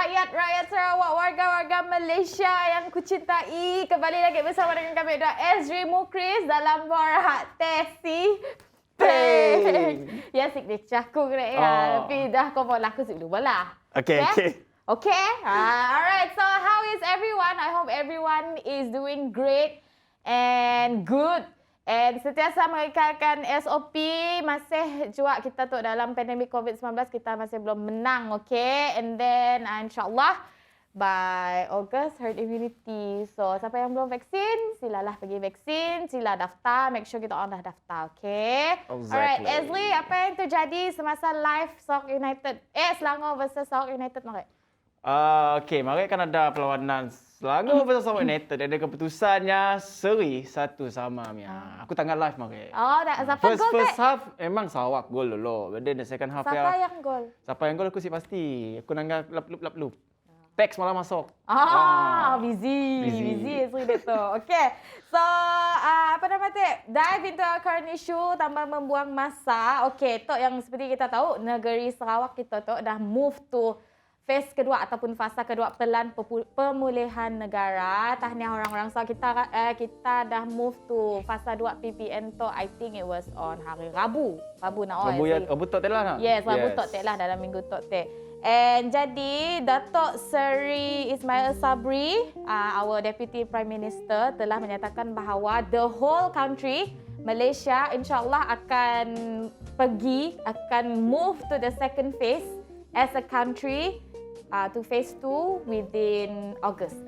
Rakyat Sarawak, warga-warga Malaysia yang kucintai, kembali lagi bersama dengan kami Ezri Mukris dalam Borak Tesi Peng. Ya, signature aku kena ya. Tapi dah kau mau laku dulu lah. Okay. Alright, so how is everyone? I hope everyone is doing great and good. And sentiasa mengekalkan SOP, masih juga kita tu dalam pandemik COVID-19, kita masih belum menang, okay? And then insyaAllah by August, herd immunity. So siapa yang belum vaksin, silalah pergi vaksin, sila daftar, make sure kita orang dah daftar, okay? Exactly. Alright, Ezli, apa yang terjadi semasa live Sarawak United? Selangor versus Sarawak United, mari. Okay, mari kan ada perlawanan Selangor versus Sarawak United. Ada keputusannya seri 1-1 Mia. Aku tengah live mari. Oh, siapa gol First half memang Sarawak gol dulu. But then the second half siapa yang gol? Siapa yang gol aku sih pasti. Aku nangga lap-lup. Teks malah masuk. Busy Ezri tu. Okay. So, apa nama tu? Dive into our current issue tanpa membuang masa. Okay, tok yang seperti kita tahu, negeri Sarawak kita tok dah move to phase kedua ataupun fasa kedua pelan pemulihan negara. Tahniah orang-orang Sarawak, kita dah move to fasa 2 PPN tu. I think it was on hari Rabu. Rabu tok telah. Yes, Rabu tok telah dalam minggu tok te. And jadi Datuk Seri Ismail Sabri, our Deputy Prime Minister, telah menyatakan bahawa the whole country Malaysia insyaAllah akan move to the second phase as a country to phase 2 within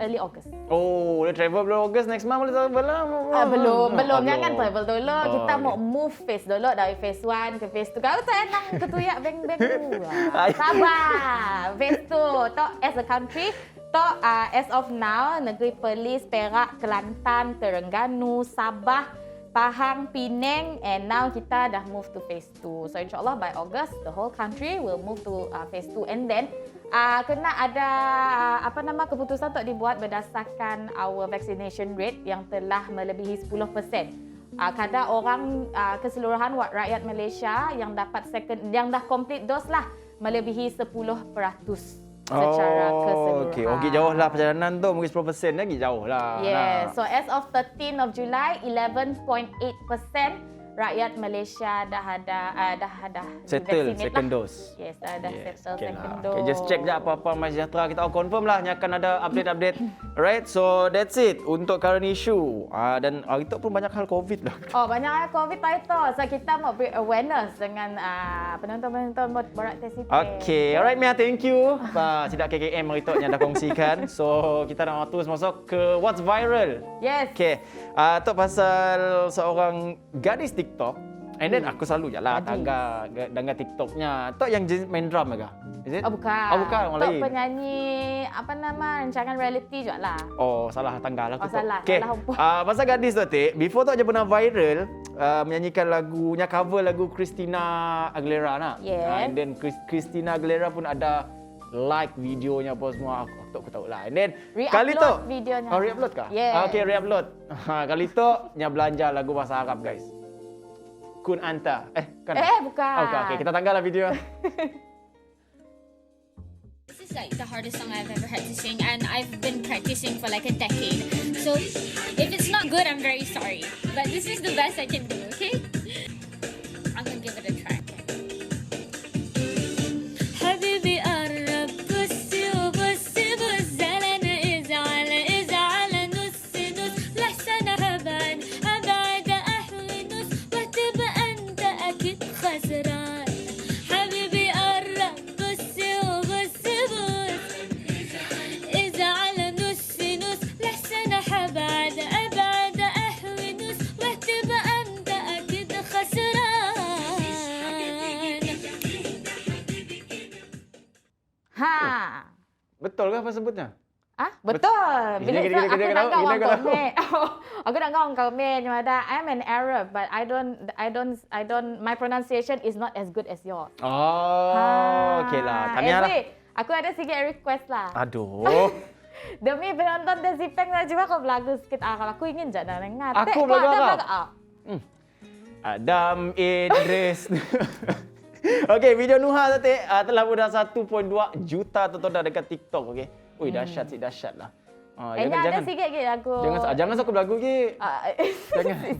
early August. Oh, boleh travel belum August next month boleh travel lah. Belum. Jangan travel dulu. Kita mau move phase dulu dari phase 1 ke phase 2. Kau tak enang ketuyak beng-beng tu. Sabar. Phase 2. Tok as a country, as of now, negeri Perlis, Perak, Kelantan, Terengganu, Sabah, Pahang, Penang, and now kita dah move to phase 2. So insyaAllah by August, the whole country will move to phase 2. And then, kena ada keputusan untuk dibuat berdasarkan our vaccination rate yang telah melebihi 10%. Kadar orang keseluruhan rakyat Malaysia yang dah complete dose lah melebihi 10% secara keseluruhan. Okey, jauh lah perjalanan tu, mungkin 10% lagi jauh lah. Yes, so as of 13 of July, 11.8% rakyat Malaysia dah ada settle second dose. Yes, dah settle Okay second lah. dose. Okay, just check je apa-apa MySejahtera kita confirm lah ni akan ada update. Alright, so that's it untuk current issue. Dan hari tu pun banyak hal COVID lah. Banyak hal COVID itu. So kita mau beri awareness dengan penonton-penonton Borak Tesi Peng. Okay, alright Mia, thank you. Sidak KKM hari tu yang dah kongsikan. So kita nak terus masuk ke what's viral. Yes. Okay, tu pasal seorang gadis TikTok. And then aku selalu je lah tangga TikToknya. Tok yang main drum ke? Is it? Bukan. Bukan, orang lain. Tok penyanyi rancangan reality juga lah. Salah tangga lah. Salah. Okay. Pasal gadis tu, before tu je pernah viral menyanyikan cover lagu Christina Aguilera nak. Yeah. And then Christina Aguilera pun ada like videonya apa semua. Aku tahu lah. And then kali tu videonya. Re-upload kah? Yeah. Okay, re-upload. Kali tu nya belanja lagu bahasa Arab, guys. Kun anta. Kan? Bukan. Okay, kita tanggallah video. This is like the hardest song I've ever had to sing, and I've been practicing for like a decade. So if it's not good, I'm very sorry. But this is the best I can do, okay? I'm gonna give it a try. حبيبي قرب بصي وبصي بص إذا على نص لحسن أبعد أحوي نص وتبقى أنت أكيد خسران حبيبي قرب بصي وبصي بص إذا على نص لحسن أبعد أحوي نص وتبقى أنت أكيد خسران. Betul ke apa sebutnya? Betul. Bila Gini, aku nak kau orang gini, komen. Aku nak kau orang komen macam I'm an Arab but I don't my pronunciation is not as good as yours. Okey lah. Tahniah lah. Aku ada sikit request lah. Aduh. Demi penonton Tesi Peng lah, cuba kau belagu sikit Arab. Aku ingin je nak dengar. Aku belagu Arab. Adam Idris. Okey, video Nuha tadi telah pun dah 1.2 juta tontonan dekat TikTok. Okey. Ui, dahsyat lah. Ada sikit lagi lagu. Jangan aku berlagu ke. Jangan.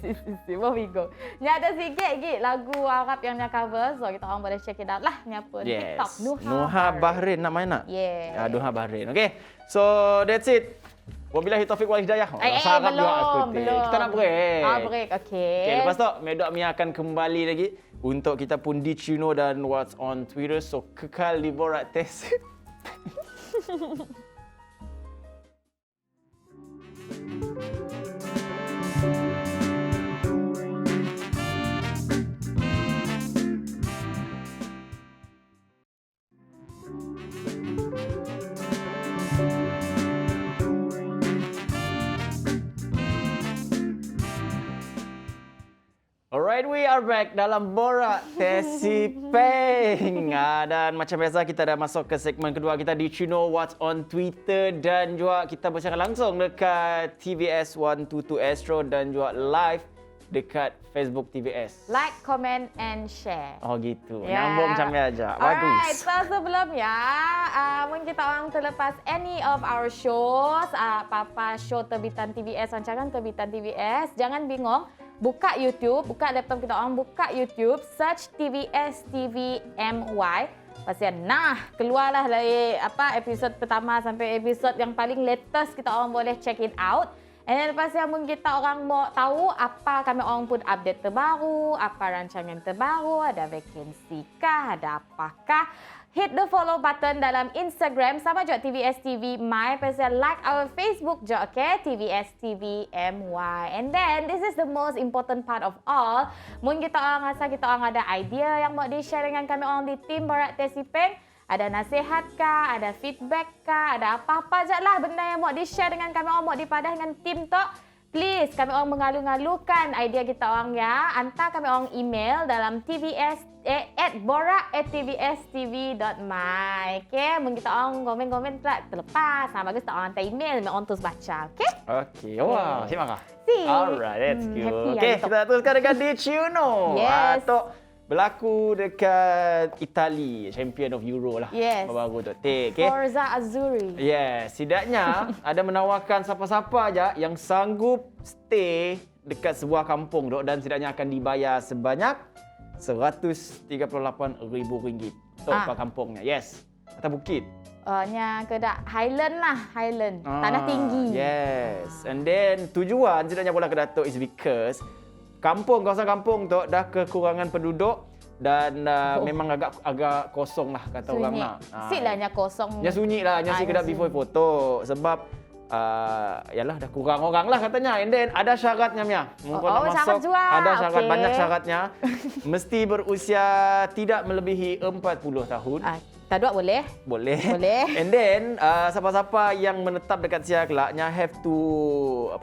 Mau bingung. Ada sikit lagi lagu Arab yang dia cover. So kita orang boleh check it out lah. Ni apa? Yes. TikTok. Nuha Bahrain nak main nak? Yeah. Nuha Bahrain. Okey. So that's it. Wabillahi taufiq wal hidayah. Belum. Kita nak break. Break. Okey. Okay, lepas tu Medok Mia akan kembali lagi untuk kita pun di Cino dan What's on Twitter. So kekal di Borak Test. Alright, we are back dalam Borak Tesipeng. Dan macam biasa kita dah masuk ke segmen kedua kita di Cino What's on Twitter dan juga kita bersiaran langsung dekat TVS 122 Astro dan juga live dekat Facebook TVS. Like, comment and share. Oh gitu. Nyambung macam aja. Bagus. Alright, so sebelumnya mungkin kita orang terlepas any of our shows, apa-apa show terbitan TVS, rancangan terbitan TVS, jangan bingung. Buka YouTube, buka laptop kita orang, buka YouTube, search TVS TV MY. Pasal keluarlah dari episod pertama sampai episod yang paling latest, kita orang boleh check it out. And then lepas yang mungkin kita orang mau tahu apa kami orang pun update terbaru, apa rancangan terbaru, ada vacancy kah, ada apakah. Hit the follow button dalam Instagram sama juga TVS TV My. Pasal like our Facebook juga, okay? TVS TV MY. And then this is the most important part of all. Mungkin kita orang rasa kita orang ada idea yang mau di-share dengan kami orang di tim Borak Tesipeng. Ada nasihat kah, ada feedback kah, ada apa-apa je lah benda yang mau di-share dengan kami orang, mau dipadah dengan tim tu. Please, kami orang mengalu-ngalukan idea kita orang ya. Hantar kami orang email dalam borak@tvstv.my. Okay, mungkin kita orang komen-komen terlepas. Bagus kita orang hantar email, kami orang terus baca. Okay? Okay. Wah, siap kah? Si. Alright, that's good. Happy Okay, kita teruskan dengan di Cino. Yes. Berlaku dekat Itali, champion of Euro lah. Yes. Baru tu. Okay. Forza Azzurri. Yes, setidaknya ada menawarkan siapa-siapa aja yang sanggup stay dekat sebuah kampung dok, dan setidaknya akan dibayar sebanyak RM138,000 untuk per kampungnya. Yes. Atas bukit. Nya kedak Highland lah, Highland. Tanah tinggi. Yes. And then tujuan setidaknya bola ke Datuk is because kawasan kampung tu dah kekurangan penduduk dan memang agak kosong lah kata sunyi. Orang nak. Silahnya kosong. Nya sunyi lah, nya si kedap before foto sebab yalah dah kurang orang lah katanya. And then ada syaratnya Mia. Mungkin nak masuk ada syarat, banyak syaratnya. Mesti berusia tidak melebihi 40 tahun. Tak dua boleh? Boleh. Boleh. And then siapa-siapa yang menetap dekat Siak lah nya have to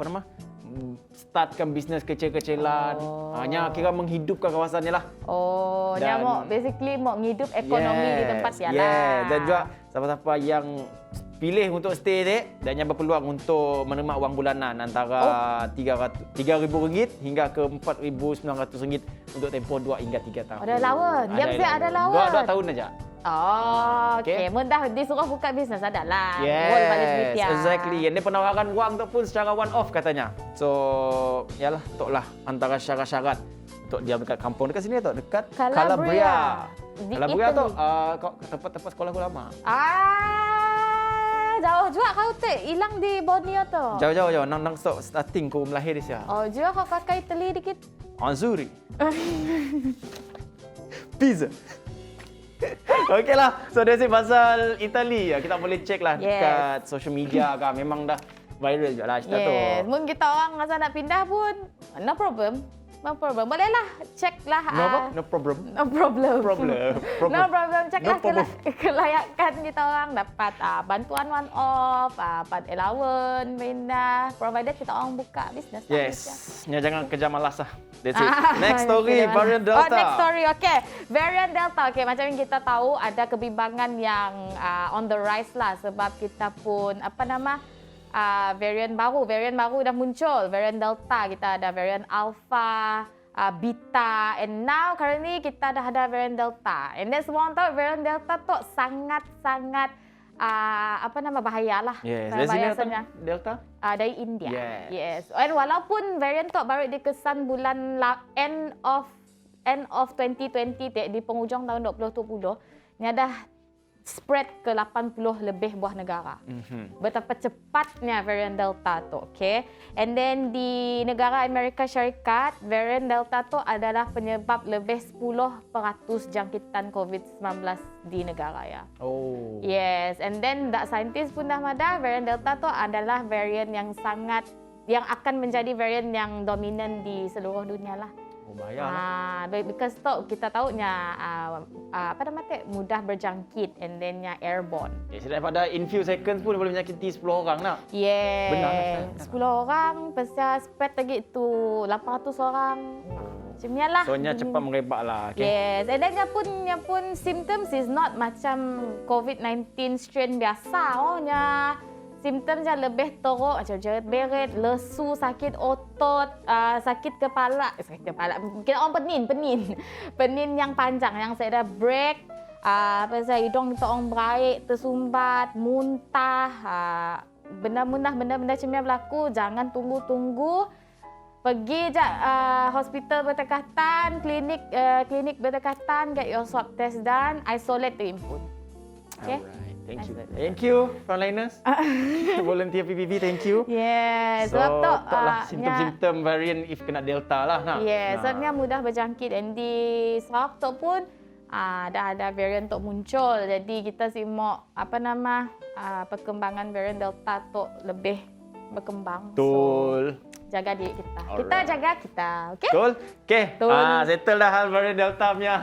startkan bisnes kecil-kecilan. Hanya kira menghidupkan kawasannya lah. Dia mau basically mau menghidup ekonomi di tempat dia lah. Yeah. Dan juga siapa-siapa yang pilih untuk stay ni dan yang berpeluang untuk menerima wang bulanan antara RM3,000 hingga ke RM4,900 untuk tempoh 2 hingga 3 tahun. Ada lawan. Dia mesti ada lawan. 2 tahun saja. Okey. Mudah disuruh buka bisnes adalah. Yes, exactly. Yang dia penawaran wang tu pun secara one off katanya. So, yalah, toklah antara syarat-syarat untuk diam dekat kampung dekat sini atau dekat Calabria. Calabria tu tempat-tempat sekolah ulama. Jauh juga kau hilang di Borneo tu. Jauh. Nang starting ku melahir di sana. Juga kau pakai teli dikit. Azzurri. Pizza. Okeylah. So dari pasal Itali, kita boleh check lah dekat social media kan. Memang dah viral je lah cerita tu. Mungkin kita orang rasa nak pindah pun, no problem. Bolehlah check lah. No problem. Check lah kelayakan kita orang dapat bantuan one off, dapat allowance, pindah. Provided kita orang buka bisnes. Yes. Jangan kerja malas lah. That's it. Next story, variant Delta. Next story. Okay. Variant Delta. Okay, macam yang kita tahu ada kebimbangan yang on the rise lah sebab kita pun variant baru dah muncul. Variant Delta, kita ada variant Alpha, Beta, and now currently kita dah ada variant Delta. And then semua orang tahu variant Delta tu sangat-sangat bahaya lah. Yes, dari sini datang Delta? Dari India. Yes. And walaupun variant tu baru dikesan bulan end of 2020 di penghujung tahun 2020, ni dah spread ke 80 lebih buah negara. Betapa cepatnya varian Delta tu, okay? And then di negara Amerika Syarikat, varian Delta tu adalah penyebab lebih 10% jangkitan COVID-19 di negara ya. Oh. Yes, and then saintis pun dah madah varian Delta tu adalah varian yang akan menjadi varian yang dominan di seluruh dunia lah. Oh, bahaya lah. Because kita tahunya mudah berjangkit and then airborne. Daripada in few seconds pun boleh menyakiti 10 orang nak. Yeah. Benar kan? 10 orang pasal spread lagi tu 800 orang. Macam ni lah. So nya cepat merebak lah. Okay? Yes. And then pun symptoms is not macam COVID-19 strain biasa. Simptom je lebih teruk macam jerit berit, lesu, sakit otot, sakit kepala. Kita orang penin yang panjang yang saya dah break. Pasal hidung kita orang berair, tersumbat, muntah. Benda-benda macam ni berlaku, jangan tunggu-tunggu. Pergi je hospital berdekatan, klinik berdekatan, get your swab test done, isolate to input. Okay? Alright. Thank you, frontliners. Volunteer PPV, thank you. Yes, so, sebab tu simptom-simptom variant if kena Delta lah. Yes, sebabnya mudah berjangkit dan di Sarawak tu pun dah ada variant tu muncul. Jadi kita simak perkembangan variant Delta tu lebih berkembang. Betul. So, jaga diri kita. Alright. Kita jaga kita, okey? Betul. Okey. Betul. Settle dah hal variant Delta punya.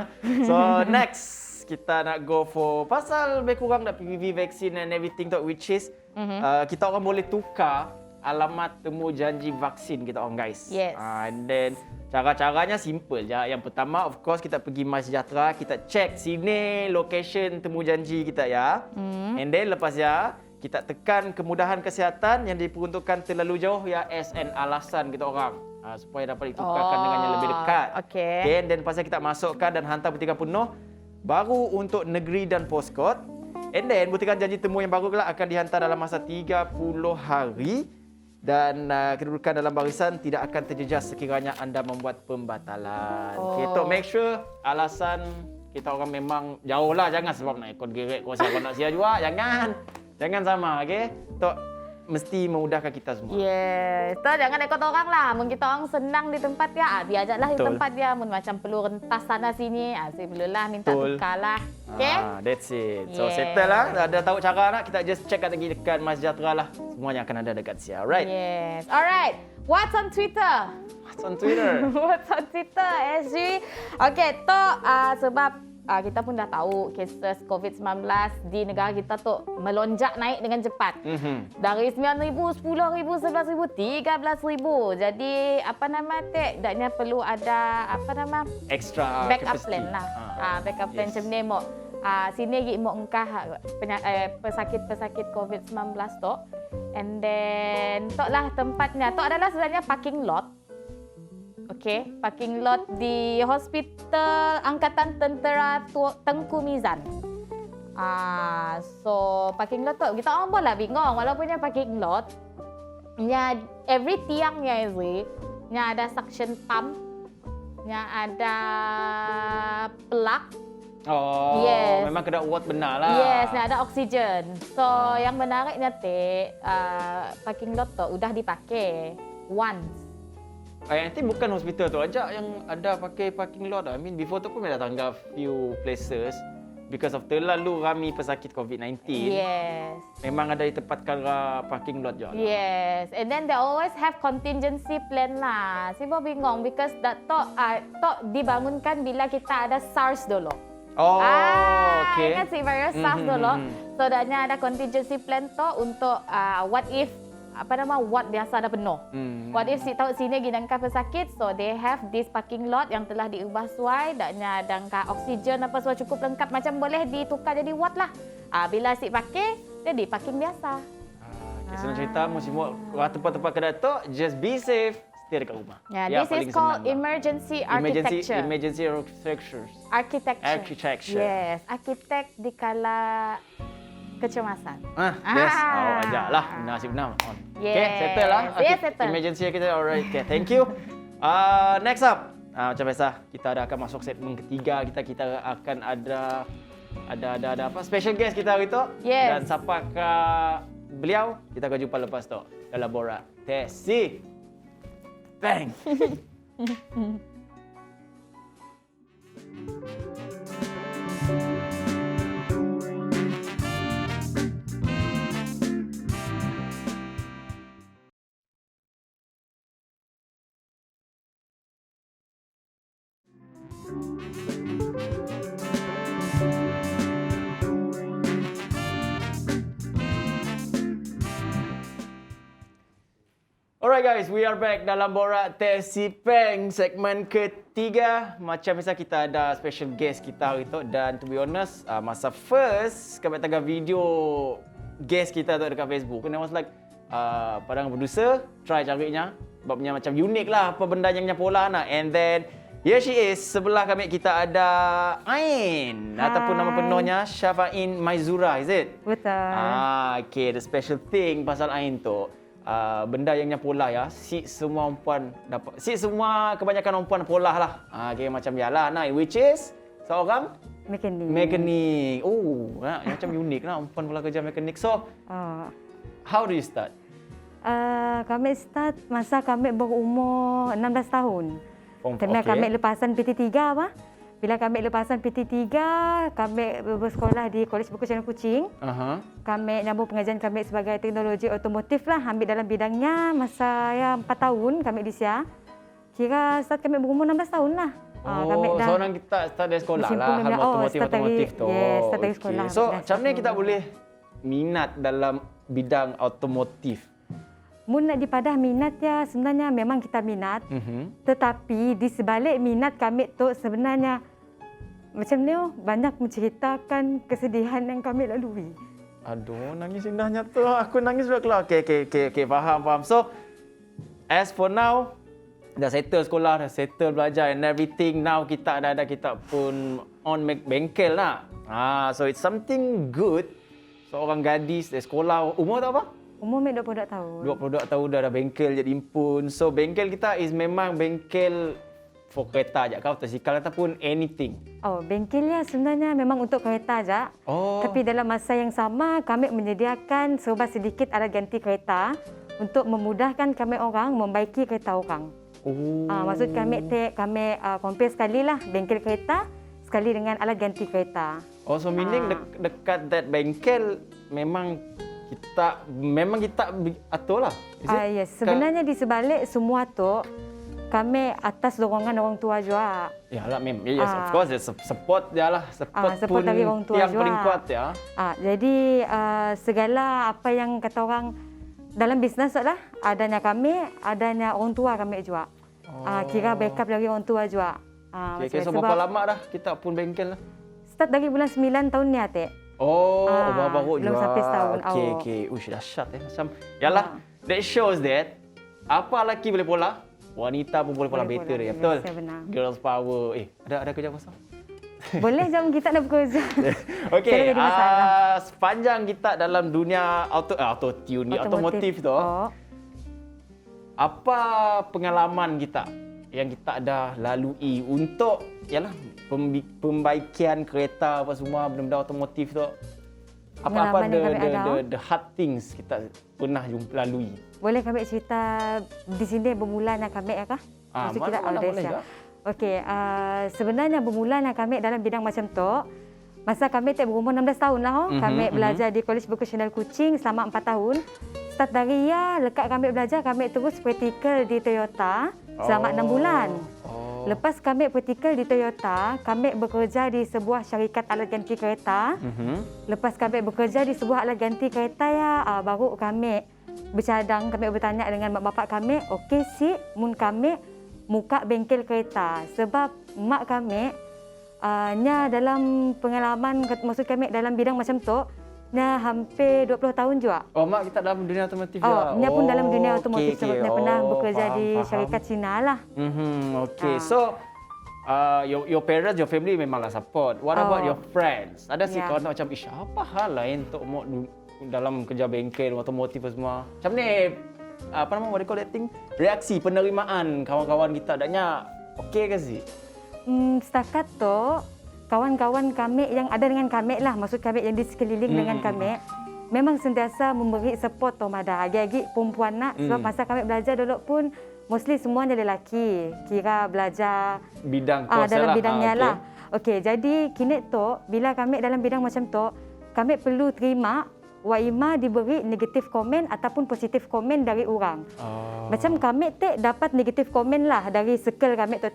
So next kita nak go for pasal lebih kurang dah PPV vaksin and everything tu, which is kita orang boleh tukar alamat temu janji vaksin kita orang guys. Yes. And then cara-caranya simple je. Yang pertama of course kita pergi MySejahtera, kita check sini location temu janji kita ya. And then lepas ya kita tekan kemudahan kesihatan yang diperuntukkan terlalu jauh ya SN alasan kita orang. Supaya dapat ditukarkan dengan yang lebih dekat. Okay. And then lepas kita masukkan dan hantar butikan penuh baru untuk negeri dan postcode. And then butikan janji temu yang baru kelak akan dihantar dalam masa 30 hari dan kedudukan dalam barisan tidak akan terjejas sekiranya anda membuat pembatalan. Okay, to make sure alasan kita orang memang jauh lah, jangan sebab nak ikut gerek kau siapa nak sia juga, jangan sama, okey? To mesti memudahkan kita semua. Yes. So, jangan ikut orang lah. Mungkin kita orang senang di tempat dia, biarlah di tempat dia. Mungkin macam perlu rentas sana sini, saya perlulah minta tukar lah. Okay? That's it. So, settle lah. Dah tahu cara nak, kita just check lagi dekat MySejahtera lah. Semuanya akan ada dekat sini. Alright? Yes. Alright. What's on Twitter? What's on Twitter? What's on Twitter, SG? Okay, tu sebab kita pun dah tahu cases COVID-19 di negara kita tu melonjak naik dengan cepat. Dari 9,000, 10,000, 11,000, 13,000. Jadi daknya perlu ada extra backup capacity. plan lah. Backup plan macam ni mo. Sini lagi mo engkah pesakit COVID-19 tu. And then tok lah tempatnya. Tok adalah sebenarnya parking lot. Okey, parking lot di Hospital Angkatan Tentera Tengku Mizan. So parking lot tu kita orang pun lah bingung walaupun yang parking lot every tiangnya ada suction pump, ada plug. Oh, yes. Memang kena uat benar lah. Yes, ada oksigen. So yang menariknya parking lot tu udah dipakai once. Nanti bukan hospital tu aja yang ada pakai parking lot. I mean before tu pun dah tanggap few places because of terlalu ramai pesakit COVID-19. Yes. Memang ada ditempatkan parking lot je. Yes. And then they always have contingency plan lah. Saya bingung because tok dibangunkan bila kita ada SARS dulu. Oh, okay. Ingat si virus SARS dulu. So adanya ada contingency plan tu untuk what if what biasa dah penuh. What if tahu sini ginangka pesakit, so they have this parking lot yang telah diubah suai, daknya dangka oksigen apa semua cukup lengkap macam boleh ditukar jadi ward lah. Bila si pakai jadi parking biasa. Senang cerita semua tempat-tempat kedai tu just be safe, stay dekat rumah. Yeah, this is called emergency architecture. Emergency architecture. Architecture. Yes, arkitek di kala kecemasan. Yes. Ajaklah. Nasib benar. Yes. Okay, settle lah. Yes, settle. Emergency architecture. Alright. Okay, thank you. Next up. Macam biasa, kita akan masuk segmen ketiga. Kita akan ada apa? Special guest kita hari tu. Yes. Dan siapakah beliau? Kita akan jumpa lepas tu dalam Borak Tesi. Bang. Alright guys, we are back dalam Borak Tesi Peng segmen ketiga. Macam biasa kita ada special guest kita hari tu, dan to be honest, masa first kami tengah video guest kita tu dekat Facebook, and I was like, padang producer try carinya, sebabnya macam unik lah apa benda yang pola nak. And then here she is, sebelah kami kita ada Ain. Ataupun nama penuhnya Syafain Maizura, is it? Betul. Okay, the special thing pasal Ain tu, benda yang pola ya, semua perempuan dapat, semua kebanyakan perempuan pola lah. Okay, macam bialah. Nah, which is seorang mekanik. Oh, macam unik lah perempuan pula kerja mekanik. So, how do you start? Kami start masa kami berumur 16 tahun. Kerana kami lepasan PT3 apa? Bila kami lepasan PT3, kami bersekolah di Kolej Vocasional Kuching. Kami nyambung pengajian kami sebagai teknologi otomotif lah, ambil dalam bidangnya. Masa 4 tahun kami di SIA. Kira start kami berumur 16 tahun lah. Kami seorang kita start dari sekolah lah, otomotif tu. Yes, start dari sekolah. So, macam mana kita boleh minat dalam bidang otomotif? Mun nak dipadah minat ya, sebenarnya memang kita minat. Tetapi di sebalik minat kami tu sebenarnya macam ni banyak menceritakan kesedihan yang kami lalui. Aduh, nangis indahnya tu. Aku nangis juga keluar. Okay, faham. So, as for now, dah settle sekolah, dah settle belajar and everything. Now kita pun on bengkel lah. So it's something good. Seorang gadis dari sekolah, umur tak apa? Umur 22 tahun. 22 tahun dah ada bengkel jadi impun. So bengkel kita is memang bengkel for kereta aja, kau motosikal ataupun anything. Bengkelnya sebenarnya memang untuk kereta aja. Tapi dalam masa yang sama kami menyediakan serba sedikit alat ganti kereta untuk memudahkan kami orang membaiki kereta orang. Maksud kami compare sekali lah bengkel kereta sekali dengan alat ganti kereta. So meaning dekat that bengkel memang kita atur lah. Yes, sebenarnya di sebalik semua tu kami atas dorongan orang tua juga. Yalah, yes, of course, support dia lah. Support dari orang tua yang juga. paling kuat ya. Jadi segala apa yang kata orang dalam bisnes lah, adanya kami, adanya orang tua kami juga. Kira backup dari orang tua juga. So berapa lama dah kita pun bengkel lah? Start dari bulan 9 tahun ni, Atik. Baru belum sampai setahun. Okay. Ush, dahsyat macam. Yalah, that shows that apa lelaki boleh pola, wanita pun boleh pola better ya. Betul. Benar. Girls power. Ada kerja pasal? Boleh jom kita nak bekerja. Okey, sepanjang kita dalam dunia otomotif tu, apa pengalaman kita yang kita ada lalui untuk pembaikian kereta apa semua benda-benda otomotif tu? Apa the hard things kita pernah lalui? Boleh kami cerita di sini bermulanya kami ya kah? Boleh juga. Okey, sebenarnya bermulanya kami dalam bidang macam tu. Masa kami berumur 16 tahun lah. Kami belajar di Kolej Vocasional Kuching selama 4 tahun. Start dari lekat kami belajar, kami terus praktikal di Toyota selama 6 bulan. Lepas kami praktikal di Toyota, kami bekerja di sebuah syarikat alat ganti kereta. Lepas kami bekerja di sebuah alat ganti kereta baru kami bercadang, kami bertanya dengan mak bapak kami, okey mun kami muka bengkel kereta. Sebab mak kami dalam pengalaman, maksud kami dalam bidang macam tu, Nya hampir 20 tahun juga. Oh, mak kita dalam dunia otomotif Nya pun dalam dunia otomotif okey, sebab okey. nya pernah bekerja Faham, di faham. syarikat Cina lah. Okay. So, your parents, your family memanglah support. What about your friends? Ada sih Yeah. kawan tak macam, ish, apa hal lain untuk mau dalam kerja bengkel, otomotif semua. Macam ni, apa nama, what do you call that thing? Reaksi, penerimaan kawan-kawan kita. Adanya, okey ke sih? Setakat tu, kawan-kawan kami yang ada dengan kami lah, maksud kami yang di sekeliling dengan kami, memang sentiasa memberi support tu Mada. Agi-agi perempuan nak, sebab masa kami belajar dulu pun, mostly semuanya lelaki. Kira belajar Bidang kau dalam lah. bidangnya lah. Okey, jadi kini tu, bila kami dalam bidang macam tu, kami perlu terima Waima diberi negatif komen ataupun positif komen dari orang. Macam kami dapat negatif komen lah dari circle kami tu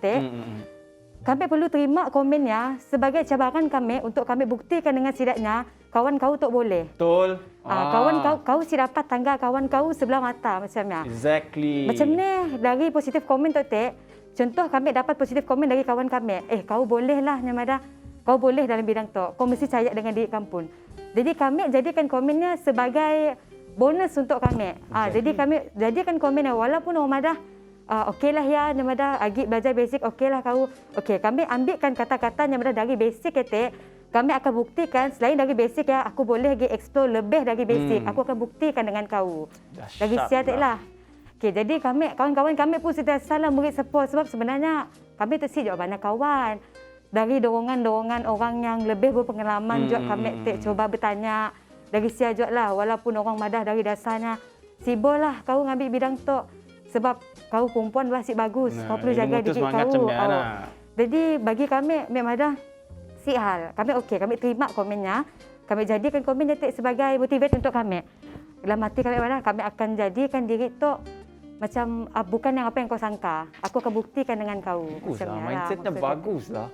Kami perlu terima komennya sebagai cabaran kami untuk kami buktikan dengan sidaknya kawan kau tak boleh. Betul. Kawan kau si dapat tangga kawan kau sebelah mata macamnya. Exactly. Macam ni dari positif komen tu contoh kami dapat positif komen dari kawan kami. Kau boleh lah Nyamada. Kau boleh dalam bidang tu. Kau mesti percaya dengan diri kamu. Jadi kami jadikan komennya sebagai bonus untuk kami. Jadi kami jadikan komennya walaupun Nyamada okeylah ya Nyamada agi belajar basic okeylah kau. Okey, kami ambilkan kata-kata Nyamada dari basic kami akan buktikan selain dari basic ya aku boleh pergi explore lebih dari basic. Aku akan buktikan dengan kau. Dari siatiklah. Okey, jadi kami kawan-kawan kami pun sentiasa memberi support sebab sebenarnya kami tu juga banyak kawan. Dari dorongan-dorongan orang yang lebih berpengalaman juga kami cuba bertanya dari sia juga lah walaupun orang madah dari dasarnya sibolah kau ngambil bidang tu sebab kau perempuan masih bagus. Kau perlu jaga diri kau. Jadi bagi kami madah si hal. Kami okey, kami terima komennya. Kami jadikan komen jetik sebagai motivate untuk kami. Dalam hati kami madah kami akan jadikan diri tu macam bukan yang apa yang kau sangka. Aku akan buktikan dengan kau. Baguslah, mindsetnya baguslah.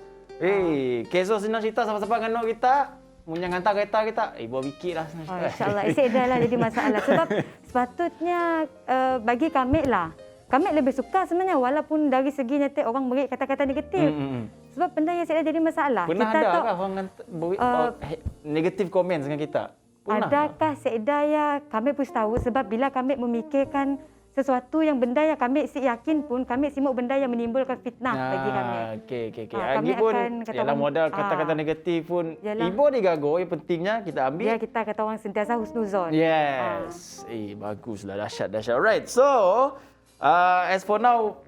Keso senang cerita sama-sama dengan kita. Punya hantar kereta kita, buat fikir lah. InsyaAllah, dah lah jadi masalah. Sebab sepatutnya bagi kami lah, kami lebih suka sebenarnya walaupun dari segi nyetik orang beri kata-kata negatif. Sebab benda yang dah jadi masalah. Pernah kita ada kah orang negatif komen dengan kita? Pernah adakah seedaya kami pun tahu sebab bila kami memikirkan sesuatu yang benda yang kami yakin pun kami simuk benda yang menimbulkan fitnah bagi kami. Okey. Kami pun akan kata ialah modal kata-kata negatif pun ibu digago yang pentingnya kita ambil. Ya kita kata orang sentiasa husnuzon. Yes. Baguslah, dahsyat. Alright. So, as for now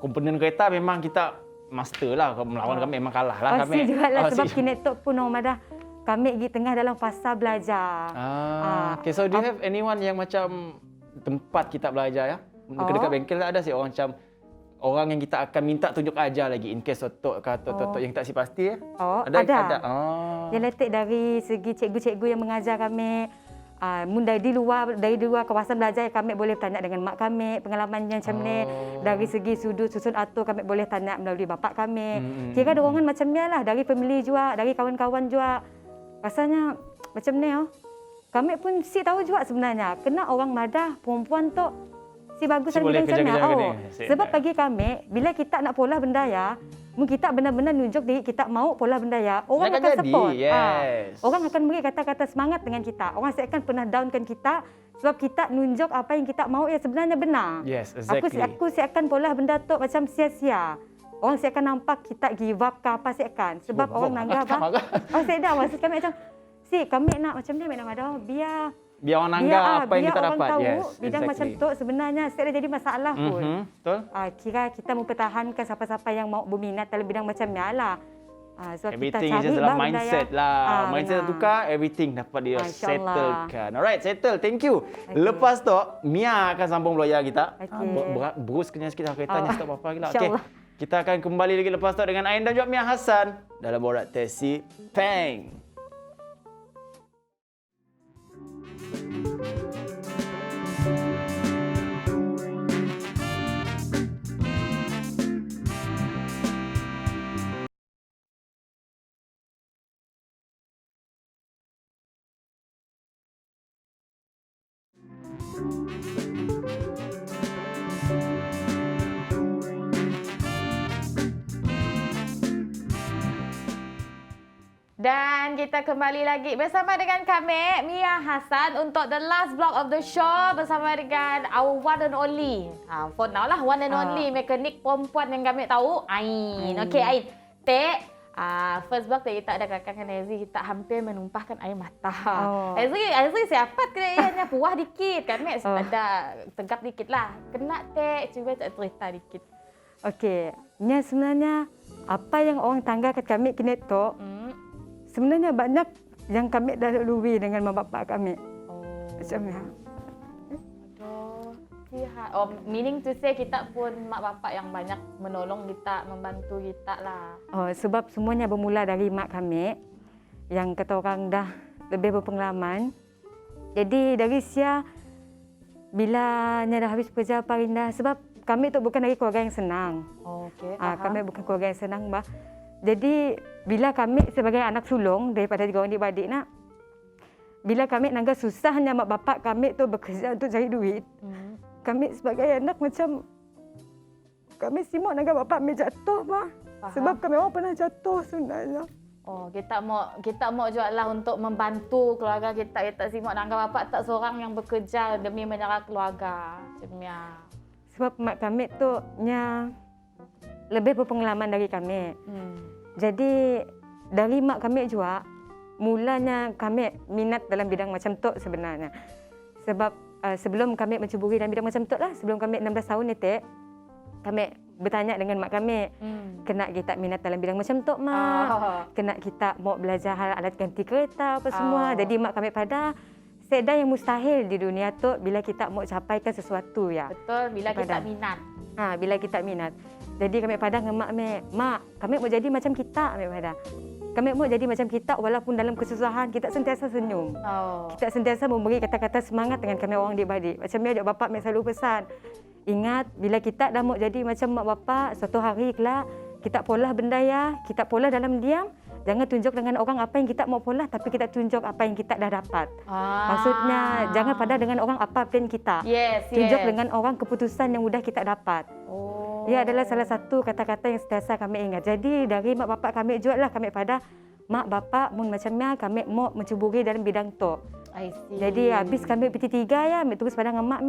komponen kereta memang kita master lah. Melawan kami memang kalah lah kami. Pasti juga lah sebab kini tu pun orang kami pergi tengah dalam fasa belajar. Okay, so do you have anyone yang macam tempat kita belajar ya? Dekat bengkel ada sih orang macam orang yang kita akan minta tunjuk ajar lagi in case Tok yang tak si pasti ya? Ada. Yang letak dari segi cikgu-cikgu yang mengajar kami dari luar kawasan belajar kami boleh tanya dengan mak kami pengalamannya macam ni. Dari segi sudut susun atur kami boleh tanya melalui bapak kami. Kira dorongan macam ni lah dari family juga, dari kawan-kawan juga. Rasanya macam ni kami pun si tahu juga sebenarnya kena orang madah perempuan tu si bagus dalam bidang sana. Sebab bagi kami bila kita nak pola benda ya, kita benar-benar nunjuk diri kita mau pola benda ya, orang akan support. Orang akan beri kata-kata semangat dengan kita. Orang akan pernah downkan kita sebab kita nunjuk apa yang kita mau yang sebenarnya benar. Yes, exactly. Aku akan pola benda tu macam sia-sia. Orang akan nampak kita give up ke apa akan sebab orang nanggap dah maksud kami macam kami nak macam ni nak ada biar orang nanggap apa yang kita dapat. Biar orang tahu bidang macam tu sebenarnya dah jadi masalah pun. Betul. Kira kita mempertahankan siapa-siapa yang mau berminat dalam bidang macam ni lah. Sebab everything kita is just dalam mindset lah. Mindset tukar, everything dapat dia settlekan. Alright, settle. Thank you. Lepas tu, Mia akan sambung belayar kita. Berus kenyang sikit keretanya stop apa lagi lah. Okay. Kita akan kembali lagi lepas tu dengan Ain dan juga Mia Hassan dalam Borak Tesi Peng. Dan kita kembali lagi bersama dengan kami, Mia Hassan, untuk the last block of the show bersama dengan our one and only. For now lah, one and only mekanik perempuan yang kami tahu, Ain. Okey, Ain. First block kita ada kakak dengan Ezri, kita hampir menumpahkan air mata. Ezri siapa kena puas dikit. Kami ada tegap dikit lah. Kena cuba cerita dikit. Okey, ni sebenarnya apa yang orang tangga kat kami kini tu, sebenarnya banyak yang kami dah lalui dengan mak bapak kami. Macam ni. Meaning to say kita pun mak bapak yang banyak menolong kita, membantu kita lah. Sebab semuanya bermula dari mak kami yang kata orang dah lebih berpengalaman. Jadi dari sia bila nya dah habis kerja Parindah, sebab kami tu bukan dari keluarga yang senang. Okey. Kami bukan keluarga yang senang, bah. Jadi bila kami sebagai anak sulung daripada 3 orang adik-beradik nak, bila kami nangga susahnya mak bapak kami tu bekerja untuk cari duit, kami sebagai anak macam kami simak nangga bapak kami jatuh, bah. Sebab kami orang pernah jatuh sebenarnya. Kita mau jugalah untuk membantu keluarga kita. Kita simak nangga bapak tak seorang yang bekerja demi menyara keluarga. Macamnya. Sebab mak kami tu nya lebih berpengalaman dari kami. Jadi dari mak kami juga, mulanya kami minat dalam bidang macam tu sebenarnya. Sebab sebelum kami mencuburi dalam bidang macam tu lah, sebelum kami 16 tahun ni, kami bertanya dengan mak kami, kena kita minat dalam bidang macam tu, mak. Kena kita mau belajar hal alat ganti kereta apa semua. Jadi mak kami pada seada yang mustahil di dunia tu bila kita mau capaikan sesuatu ya. Betul, bila kita minat. Bila kita minat. Jadi kami pada dengan mak kami, mak, kami mau jadi macam kita, kami pada. Kami mau jadi macam kita walaupun dalam kesusahan kita sentiasa senyum. Kita sentiasa memberi kata-kata semangat dengan kami orang adik-beradik. Macam dia bapak kami selalu pesan, ingat bila kita dah mau jadi macam mak bapak, suatu hari kelak kita pola benda ya, kita pola dalam diam. Jangan tunjuk dengan orang apa yang kita mau pola, tapi kita tunjuk apa yang kita dah dapat. Maksudnya jangan pada dengan orang apa plan kita. Tunjuk dengan orang keputusan yang mudah kita dapat. Ia adalah salah satu kata-kata yang sentiasa kami ingat. Jadi dari mak bapak kami juga lah kami pada mak bapak mun macamnya kami mau mencuburi dalam bidang tu. Jadi habis kami PT3 ya, kami terus pada dengan mak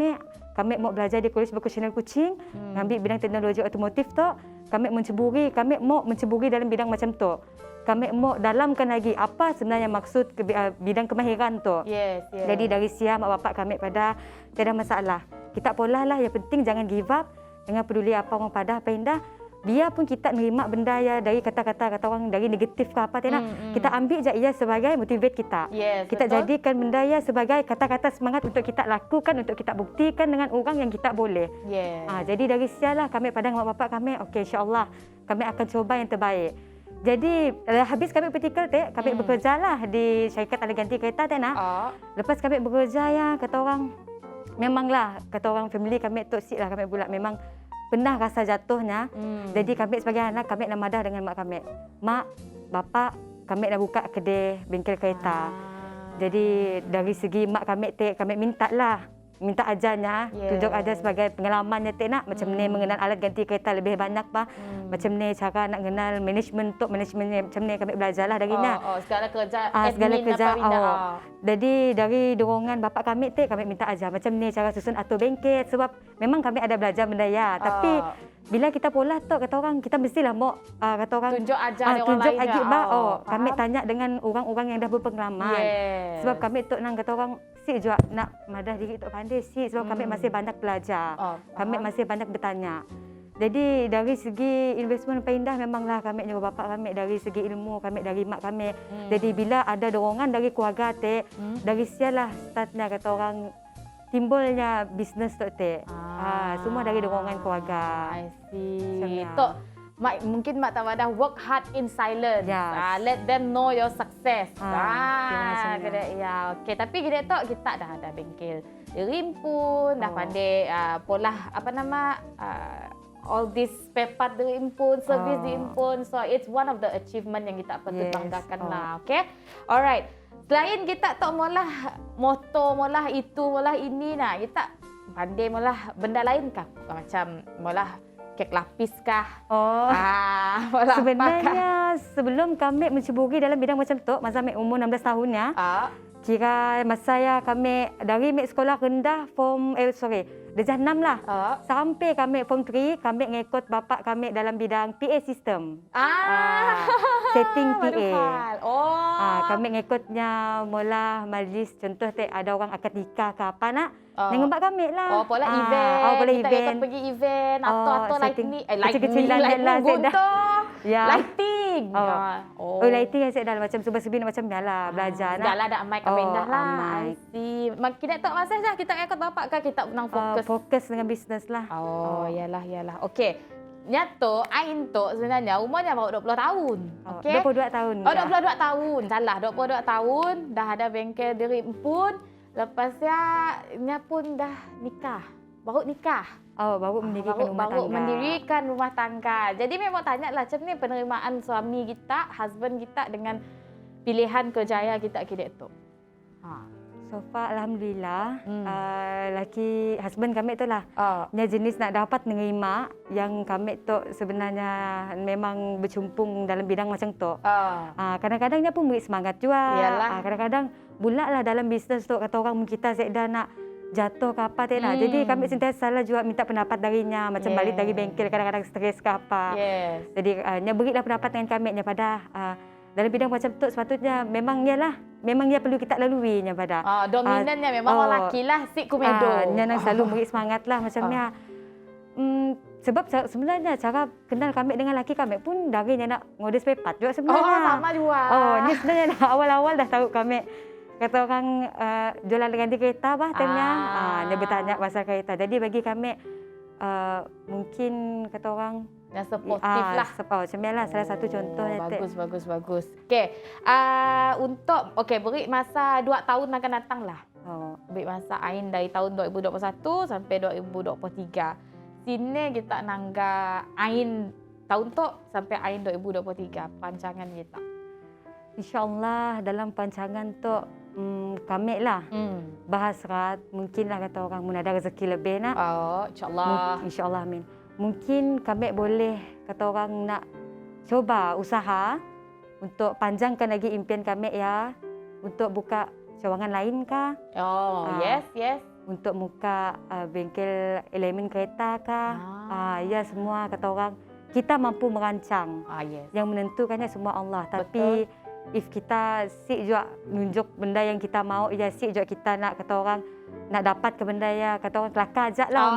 kami mau belajar di Kolej Vocasional Kuching, ngambil bidang teknologi otomotif tu. Kami mau mencuburi dalam bidang macam tu. Kami mau dalamkan lagi apa sebenarnya maksud bidang kemahiran tu. Jadi dari siang mak bapak kami pada tiada masalah. Kita pola lah, yang penting jangan give up. Jangan peduli apa orang pada apa indah. Biarpun kita nerima benda ya dari kata-kata kata orang dari negatif ke apa tidak, kita ambil je ia sebagai motivate kita. Kita betul. Jadikan benda ya sebagai kata-kata semangat untuk kita lakukan, untuk kita buktikan dengan orang yang kita boleh. Jadi dari sialah kami pada mak bapak kami, okey insya-Allah kami akan cuba yang terbaik. Jadi habis kami praktikal kami bekerjalah di syarikat alat ganti kereta Lepas kami bekerja ya kata orang, memanglah kata orang family kami toksik lah, kami pula memang pernah rasa jatuhnya. Jadi kami sebagai anak kami nak madah dengan mak kami. Mak, bapak, kami dah buka kedai bengkel kereta. Jadi dari segi mak kami kami minta ajarnya, tunjuk ajar sebagai pengalamannya nak macam ni mengenal alat ganti kereta lebih banyak macam ni cara nak kenal manajemen macam ni kami belajarlah darinya. Segala kerja segala kerja Jadi dari dorongan bapak kami kami minta ajar macam ni cara susun atur bengkel, sebab memang kami ada belajar benda ya, tapi bila kita pola tu kata orang kita mestilah mau kata orang tunjuk ajar orang tunjuk lain. Kami tanya dengan orang-orang yang dah berpengalaman. Sebab kami tu nang kata orang si juga nak madah diri tu pandai si, sebab kami masih banyak belajar. Kami masih banyak bertanya. Jadi dari segi investment Parindah memanglah kami juga bapak kami dari segi ilmu kami dari mak kami. Jadi bila ada dorongan dari keluarga dari sialah startnya kata orang timbulnya bisnes tu semua dari dorongan keluarga. I see. Tok mungkin mak Tawadah work hard in silence. Let them know your success. Okey, tapi kita tok kita dah ada bengkel rimpun, dah pandai pola apa nama all this spare part diimpun, service diimpun. So it's one of the achievement yang kita patut banggakan lah. Okay, alright. Selain kita tak malah motor, malah itu, malah ini kita pandai malah benda lain kah? Macam malah kek lapis kah? Oh. Wala Sebenarnya sebelum kami menceburi dalam bidang macam tu, masa kami umur 16 tahun ya, kira masa kami dari sekolah rendah darjah 6 lah. Sampai kami form 3, kami ngikut bapa kami dalam bidang PA system. Setting PA. Kami ngikutnya mula majlis, contoh ada orang akad nikah ke apa nak. Dengan kami lah. Pola event. Pola kita event. Pergi event atau lighting. Kecil-kecilan lah. Lighting. Lighting yang saya dah macam subah-subih macam ni lah belajar. Dah lah dah mic dah lah. I see. Kita tak masa dah kita ikut bapak kan kita menang fokus. Fokus dengan bisnes lah. Yalah. Okey. Nyato, Ain tu sebenarnya umurnya baru 20 tahun. Okey. 22 tahun. 22 tahun. Salah, 22 tahun dah ada bengkel diri pun. Lepasnya pun dah nikah. Baru nikah. Baru mendirikan rumah tangga. Baru mendirikan rumah tangga. Jadi memang tanya lah macam ni penerimaan suami kita, husband kita dengan pilihan kerjaya kita kini tu. So far alhamdulillah, husband kami tu lah. Jenis nak dapat menerima yang kami tu sebenarnya memang bercumpung dalam bidang macam tu. Kadang-kadang dia pun beri semangat juga. Kadang-kadang bulatlah dalam bisnes tu kata orang kita dah nak jatuh ke apa tak nak. Jadi kami sentiasa lah juga minta pendapat darinya macam balik dari bengkel kadang-kadang stres ke apa. Jadi dia berilah pendapat dengan kami pada dalam bidang macam tu sepatutnya memang dia perlu kita lalui pada. Dominannya memang orang lelaki lah si komedo. Dia nak selalu beri semangat lah macamnya. Sebab sebenarnya cara kenal kami dengan lelaki kami pun dari dia nak ngode spare juga sebenarnya. Sama juga. Ni sebenarnya awal-awal dah tahu kami kata orang jualan ganti kereta dia bertanya pasal kereta. Jadi bagi kami mungkin kata orang yang supportif lah. Macam salah satu contoh. Bagus. Okey. Untuk beri masa 2 tahun akan datang lah. Beri masa Ain dari tahun 2021 sampai 2023. Sini kita nangga Ain tahun tu sampai Ain 2023 pancangan kita. InsyaAllah dalam pancangan tu kami lah bahas mungkinlah kata orang mun ada rezeki lebih nak. InsyaAllah. InsyaAllah amin. Mungkin kami boleh kata orang nak coba usaha untuk panjangkan lagi impian kami ya. Untuk buka cawangan lain kah? Yes. Untuk buka bengkel elemen kereta kah? Ya semua kata orang kita mampu merancang. Yang menentukannya semua Allah. Tapi if kita juga nunjuk benda yang kita mau, juga kita nak kata orang nak dapat ke benda ya kata orang kelakar ajak lah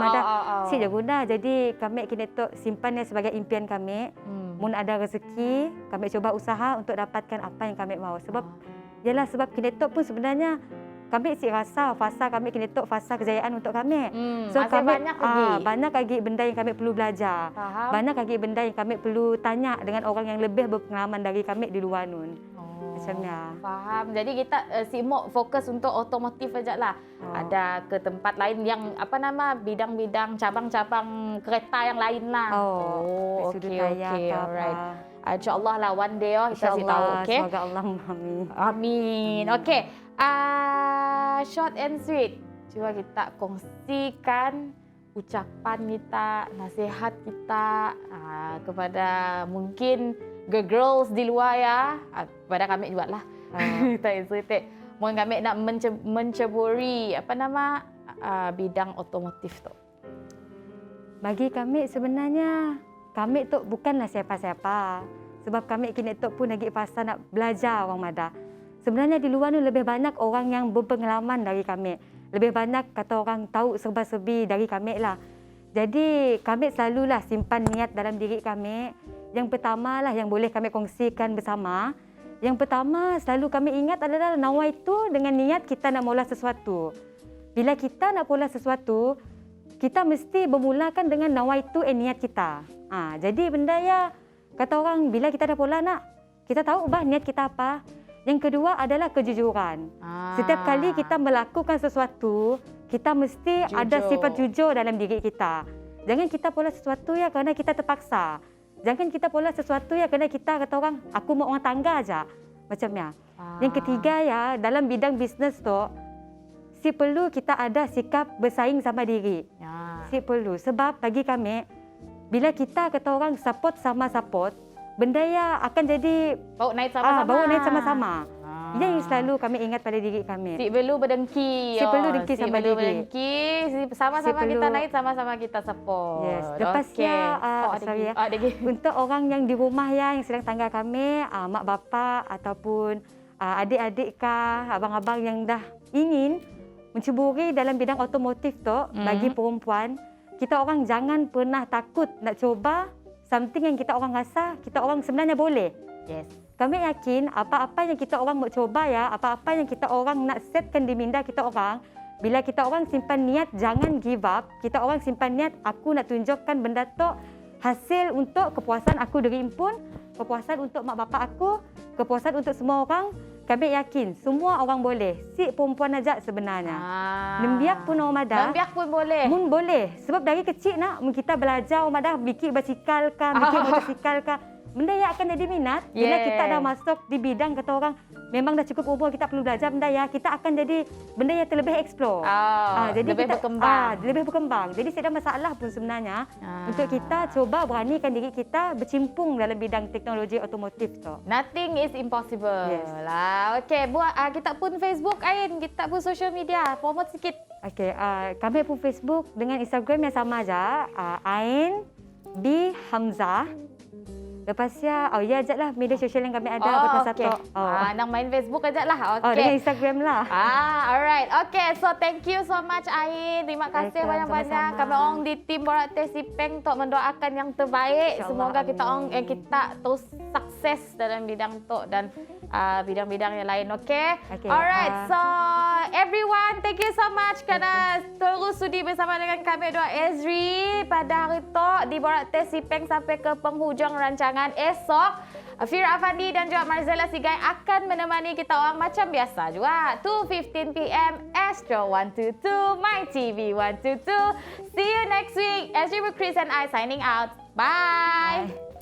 je guna. Jadi kami kini tu simpan sebagai impian kami. Mun ada rezeki kami coba usaha untuk dapatkan apa yang kami mau. Sebab sebab kini tu pun sebenarnya kami rasa fasa kami kini tu fasa kejayaan untuk kami. So kami banyak lagi benda yang kami perlu belajar. Banyak lagi benda yang kami perlu tanya dengan orang yang lebih berpengalaman dari kami di luar nun. Macamnya. Faham. Jadi kita simok fokus untuk otomotif aja lah. Ada ke tempat lain yang bidang-bidang cabang-cabang kereta yang lain lah. Okey. Alright. InsyaAllah lah one day kita kasih tahu. Okay? Semoga Allah Amin. Okey. Short and sweet. Cuba kita kongsikan ucapan kita, nasihat kita kepada mungkin girls di luar ya. Kepada kami juga lah. Kita insight. Mungkin kami nak menceburi bidang otomotif tu. Bagi kami sebenarnya kami tu bukanlah siapa-siapa. Sebab kami kini tu pun lagi fasa nak belajar orang Mada. Sebenarnya di luar ni lebih banyak orang yang berpengalaman dari kami. Lebih banyak kata orang tahu serba-serbi dari kami lah. Jadi kami selalulah simpan niat dalam diri kami. Yang pertama lah yang boleh kami kongsikan bersama. Yang pertama selalu kami ingat adalah nawai itu dengan niat kita nak mula sesuatu. Bila kita nak mula sesuatu, kita mesti bermulakan dengan nawai itu niat kita. Jadi benda ya kata orang bila kita dah mula nak, kita tahu niat kita apa. Yang kedua adalah kejujuran. Setiap kali kita melakukan sesuatu, kita mesti ada sifat jujur dalam diri kita. Jangan kita mula sesuatu ya kerana kita terpaksa. Jangan kita mula sesuatu ya kerana kita kata orang, aku mau rumah tangga aja. Macamnya. Yang ketiga ya, dalam bidang bisnes tu, perlu kita ada sikap bersaing sama diri. Si perlu. Sebab bagi kami, bila kita kata orang support sama support, benda yang akan jadi Bawa naik sama-sama. bawa naik sama-sama. Ia yang selalu kami ingat pada diri kami. Si perlu berdengki. Si perlu dengki si sama perlu diri. berdengki. Sama-sama Si kita perlu- naik, sama-sama kita support. Yes. Lepasnya, sorry ya. Untuk orang yang di rumah yang sedang tangga kami, mak bapa ataupun adik-adik kah, abang-abang yang dah ingin menceburi dalam bidang otomotif tu, bagi perempuan, kita orang jangan pernah takut nak cuba something yang kita orang rasa kita orang sebenarnya boleh. Yes. Kami yakin apa-apa yang kita orang mau coba ya, apa-apa yang kita orang nak setkan di minda kita orang, bila kita orang simpan niat jangan give up, kita orang simpan niat aku nak tunjukkan benda tu hasil untuk kepuasan aku diri pun, kepuasan untuk mak bapak aku, kepuasan untuk semua orang. Kami yakin semua orang boleh. Si perempuan aja sebenarnya. Lembiak pun orang madah. Lembiak pun boleh. Mun boleh. Sebab dari kecil nak kita belajar orang madah bikin basikal kah, bikin motosikal kah. Benda yang akan jadi minat bila kita dah masuk di bidang kata orang memang dah cukup umur kita perlu belajar benda ya, kita akan jadi benda yang terlebih explore. Jadi lebih kita, berkembang. lebih berkembang. Jadi tidak ada masalah pun sebenarnya untuk kita cuba beranikan diri kita bercimpung dalam bidang teknologi otomotif tu. Nothing is impossible. Yes. Lah. Okey, buat kita pun Facebook Ain, kita pun social media. Promote sikit. Okey, kami pun Facebook dengan Instagram yang sama aja, Ain B Hamzah. Lepasnya, ya ajak lah media sosial yang kami ada buat masa tu. Nang main Facebook ajak lah. Okey. Dengan Instagram lah. Alright. Okay, so thank you so much Ain. Terima kasih banyak-banyak. Kami orang di tim Borak Teh Sipeng untuk mendoakan yang terbaik. Semoga kita orang kita terus sukses dalam bidang tu dan bidang-bidang yang lain. Okay? Alright. So everyone, thank you so much kerana terus sudi bersama dengan kami Dua Ezri pada hari tu di Borak Teh Sipeng sampai ke penghujung rancangan esok. Fira Afandi dan juga Marzella Sigai akan menemani kita orang macam biasa juga. 2:15 PM Astro 122, My TV 122. See you next week. Ezri with Chris and I signing out. Bye.